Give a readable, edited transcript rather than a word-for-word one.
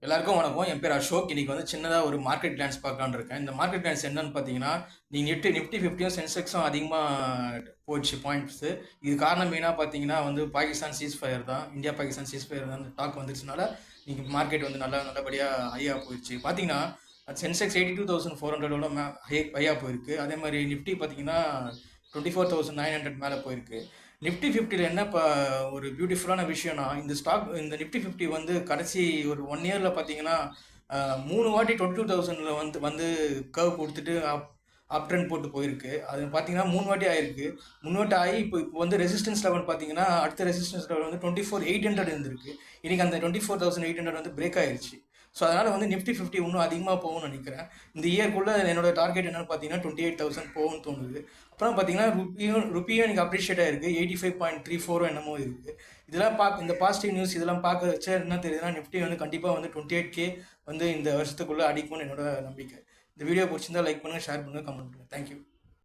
எல்லாருக்கும் வணக்கம். என் பேர் அசோக். இன்னைக்கு வந்து சின்னதாக ஒரு மார்க்கெட் கிளான்ஸ் பார்க்கலான்னு இருக்கேன். இந்த மார்க்கெட் கிளான்ஸ் என்னன்னு பார்த்தீங்கன்னா, நீங்கள் நிஃப்டி 50யும் சென்செக்ஸும் அதிகமாக போச்சு பாயிண்ட்ஸு. இது காரணம் மெயினாக பார்த்தீங்கன்னா வந்து பாகிஸ்தான் சீஸ்ஃபயர் தான். இந்தியா பாகிஸ்தான் சீஸ்ஃபயர் தான் அந்த டாக் வந்துருச்சுனால நீங்கள் மார்க்கெட் வந்து நல்லபடியாக ஹையாக போயிடுச்சு. பார்த்தீங்கன்னா சென்செக்ஸ் 82,400 ஹையாக போயிருக்கு. அதே மாதிரி நிஃப்டி பார்த்தீங்கன்னா 24,900 மேலே போயிருக்கு. நிஃப்டி 50ல என்ன இப்போ ஒரு பியூட்டிஃபுல்லான விஷயம்னா, இந்த நிஃப்டி 50 வந்து கடைசி ஒரு 1 இயரில் பார்த்தீங்கன்னா 3 வாட்டி 22,000 வந்து கர்வ் கொடுத்துட்டு அப் ட்ரெண்ட் போட்டு போயிருக்கு. அது பார்த்தீங்கன்னா 3 வாட்டி ஆயிருக்கு. 3 வாட்டி ஆகி இப்போ வந்து ரெசிஸ்டன்ஸ் லெவல் பார்த்தீங்கன்னா அடுத்த ரெசிஸ்டன்ஸ் லெவல் வந்து 24,800 இருந்திருக்கு. இன்னைக்கு அந்த 24,800 வந்து பிரேக் ஆயிடுச்சு. ஸோ அதனால் வந்து நிஃப்டி 50 இன்னும் அதிகமாக போகும்னு நினைக்கிறேன். இந்த இயர்க்குள்ளே என்னோட டார்கெட் என்னென்னு பார்த்தீங்கன்னா 28,000 போகும்னு தோணுது. அப்புறம் பார்த்தீங்கன்னா ருப்பியும் எனக்கு அப்ரிஷியேட் ஆயிருக்கு. 85.34 என்னமோ இருக்குது. இதெல்லாம் இந்த பாசிட்டிவ் நியூஸ் இதெல்லாம் பார்க்க வச்சா என்ன தெரியுதுன்னா, நிஃப்டி வந்து கண்டிப்பாக வந்து 28K வந்து இந்த வருஷத்துக்குள்ளே அடிக்கும்னு என்னோட நம்பிக்கை. இந்த வீடியோ பிடிச்சிருந்தா லைக் பண்ணுங்கள், ஷேர் பண்ணுங்கள், கமெண்ட் பண்ணுங்கள். தேங்க்யூ.